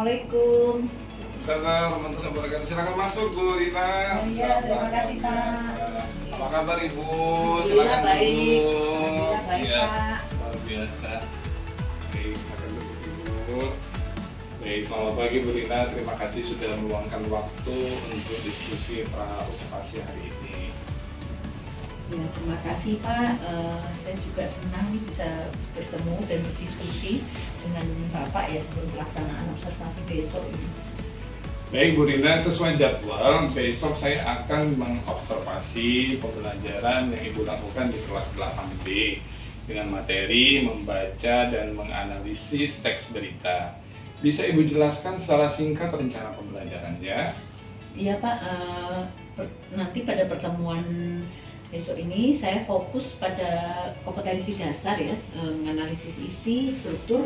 Assalamualaikum. Assalamualaikum warahmatullahi wabarakatuh. Silakan masuk Bu Rina. Oh iya, terima kasih Pak. Apa kabar Ibu? Alhamdulillah Silakan baik. duduk. Alhamdulillah baik Iya, Pak. luar biasa. Baik, silakan duduk Ibu. Baik, selamat pagi Bu Rina. Terima kasih sudah meluangkan waktu untuk diskusi pra observasi hari ini. Ya, terima kasih Pak. Saya juga senang nih bisa bertemu dan berdiskusi dengan Bapak ya sebelum pelaksanaan observasi besok ini. Baik Bu Rina, sesuai jadwal, besok saya akan mengobservasi pembelajaran yang Ibu lakukan di kelas 8B dengan materi membaca dan menganalisis teks berita. Bisa Ibu jelaskan secara singkat rencana pembelajarannya? Iya Pak, nanti pada pertemuan besok ini saya fokus pada kompetensi dasar ya, menganalisis isi, struktur,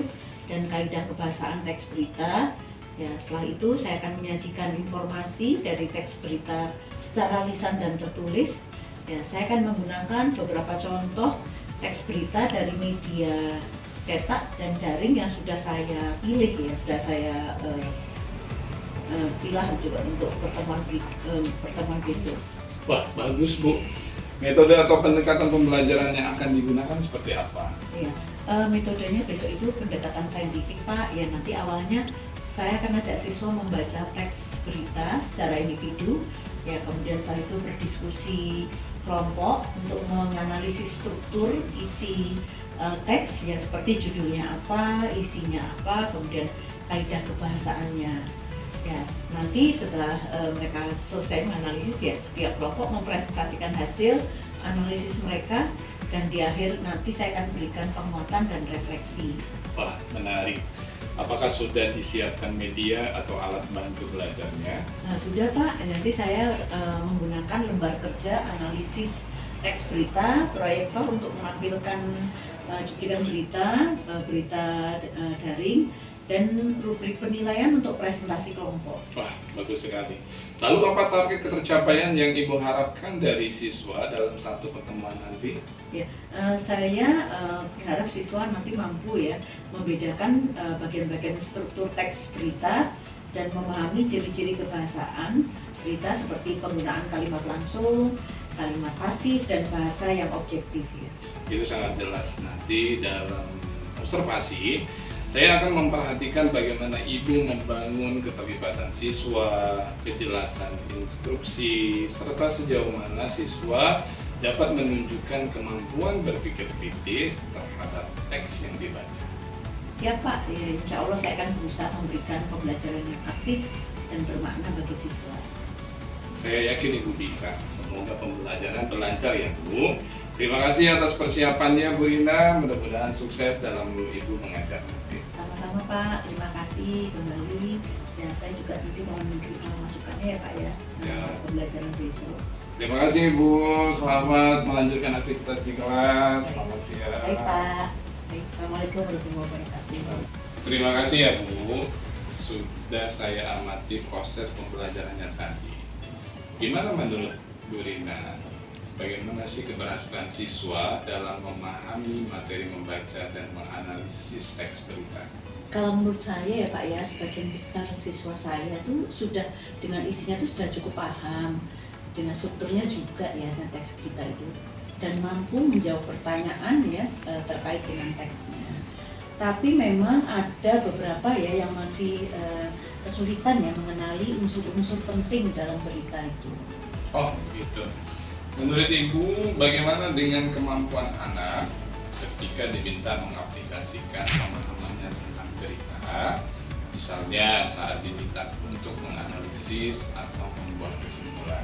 dan kaidah kebahasaan teks berita. Ya, setelah itu saya akan menyajikan informasi dari teks berita secara lisan dan tertulis. Ya, saya akan menggunakan beberapa contoh teks berita dari media cetak dan daring yang sudah saya pilih ya, sudah saya pilih untuk pertemuan besok. Wah, bagus Bu. Metode atau pendekatan pembelajaran yang akan digunakan seperti apa? Ya, metodenya besok itu pendekatan saintifik Pak. Ya, nanti awalnya saya akan ajak siswa membaca teks berita secara individu, ya kemudian setelah itu berdiskusi kelompok untuk menganalisis struktur isi teks, ya seperti judulnya apa, isinya apa, kemudian kaidah kebahasaannya. Ya, nanti setelah mereka selesai menganalisis, ya setiap kelompok mempresentasikan hasil analisis mereka, dan di akhir nanti saya akan berikan penguatan dan refleksi. Wah, menarik. Apakah sudah disiapkan media atau alat bantu belajarnya? Nah, sudah Pak, nanti saya menggunakan lembar kerja analisis teks berita, proyektor untuk menampilkan cuplikan berita, berita daring, dan rubrik penilaian untuk presentasi kelompok. Wah, bagus sekali. Lalu apa target ketercapaian yang Ibu harapkan dari siswa dalam satu pertemuan nanti? Ya, saya berharap siswa nanti mampu ya membedakan bagian-bagian struktur teks berita dan memahami ciri-ciri kebahasaan berita seperti penggunaan kalimat langsung, kalimat pasif, dan bahasa yang objektif ya. Itu sangat jelas. Nanti dalam observasi saya akan memperhatikan bagaimana Ibu membangun keterlibatan siswa, kejelasan instruksi, serta sejauh mana siswa dapat menunjukkan kemampuan berpikir kritis terhadap teks yang dibaca. Ya Pak, ya, insya Allah saya akan berusaha memberikan pembelajaran yang aktif dan bermakna bagi siswa. Saya yakin Ibu bisa. Semoga pembelajaran berlancar ya Bu. Terima kasih atas persiapannya Bu Rina. Mudah-mudahan sukses dalam Ibu mengajar nanti. Sama-sama Pak, terima kasih kembali. Ya, saya juga nanti mohon masukannya ya Pak ya, Ya. pembelajaran besok. Terima kasih Bu. Selamat melanjutkan aktivitas di kelas. Selamat siang. Baik Pak. Baik, Assalamualaikum warahmatullahi wabarakatuh. Terima kasih ya Bu. Sudah saya amati proses pembelajarannya tadi. Gimana menurut Bu Rina? Bagaimana sih keberhasilan siswa dalam memahami materi membaca dan menganalisis teks berita? Kalau menurut saya ya Pak ya, sebagian besar siswa saya tuh sudah dengan isinya tuh sudah cukup paham, dengan strukturnya juga ya dan teks berita itu, dan mampu menjawab pertanyaan ya terkait dengan teksnya. Tapi memang ada beberapa ya yang masih kesulitan ya mengenali unsur-unsur penting dalam berita itu. Oh gitu. Menurut Ibu, bagaimana dengan kemampuan anak ketika diminta mengaplikasikan pemahamannya tentang berita? Misalnya saat diminta untuk menganalisis atau membuat kesimpulan.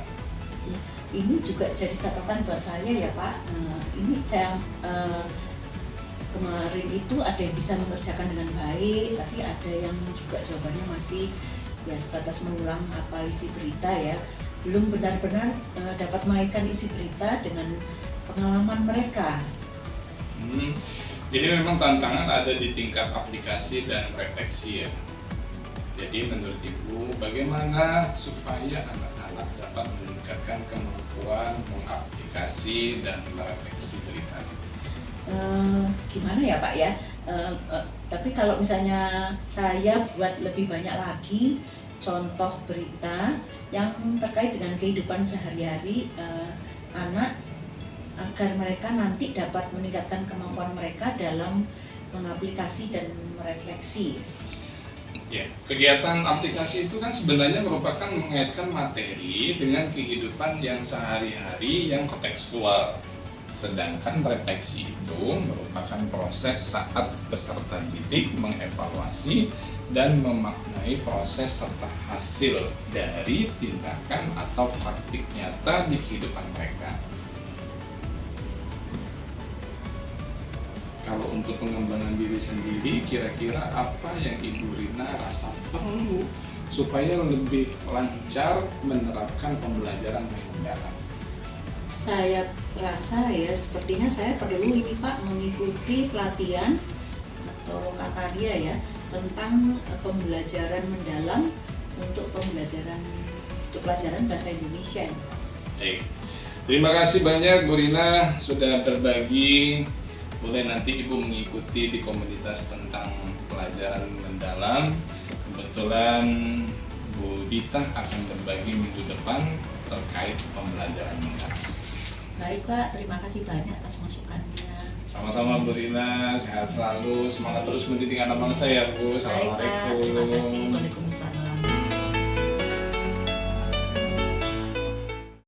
Ini juga jadi catatan buat saya ya Pak. Ini saya kemarin itu ada yang bisa mengerjakan dengan baik, tapi ada yang juga jawabannya masih ya sebatas mengulang apa isi berita ya, belum benar-benar dapat mengaitkan isi berita dengan pengalaman mereka. Jadi memang tantangan ada di tingkat aplikasi dan refleksi ya. Jadi menurut Ibu, bagaimana supaya anak-anak dapat meningkatkan kemampuan mengaplikasi dan merefleksi berita? Gimana ya Pak ya? Tapi kalau misalnya saya buat lebih banyak lagi contoh berita yang terkait dengan kehidupan sehari-hari anak, agar mereka nanti dapat meningkatkan kemampuan mereka dalam mengaplikasi dan merefleksi. Ya, kegiatan aplikasi itu kan sebenarnya merupakan mengaitkan materi dengan kehidupan yang sehari-hari yang kontekstual. Sedangkan refleksi itu merupakan proses saat peserta didik mengevaluasi dan memaknai proses serta hasil dari tindakan atau praktik nyata di kehidupan mereka. Kalau untuk pengembangan diri sendiri, kira-kira apa yang Ibu Rina rasa perlu supaya lebih lancar menerapkan pembelajaran mendalam? Saya rasa ya sepertinya saya perlu ini Pak mengikuti pelatihan atau lokakarya ya tentang pembelajaran mendalam untuk pelajaran bahasa Indonesia. Baik. Terima kasih banyak Bu Rina sudah berbagi. Boleh nanti Ibu mengikuti di komunitas tentang pelajaran mendalam. Kebetulan Bu Dita akan berbagi minggu depan terkait pembelajaran mendalam. Baik Pak, terima kasih banyak atas masukannya. Sama-sama Bu Rina, sehat selalu, semangat terus mendidik anak bangsa ya Bu. Baik Pak, terima kasih. Assalamualaikum. Waalaikumsalam.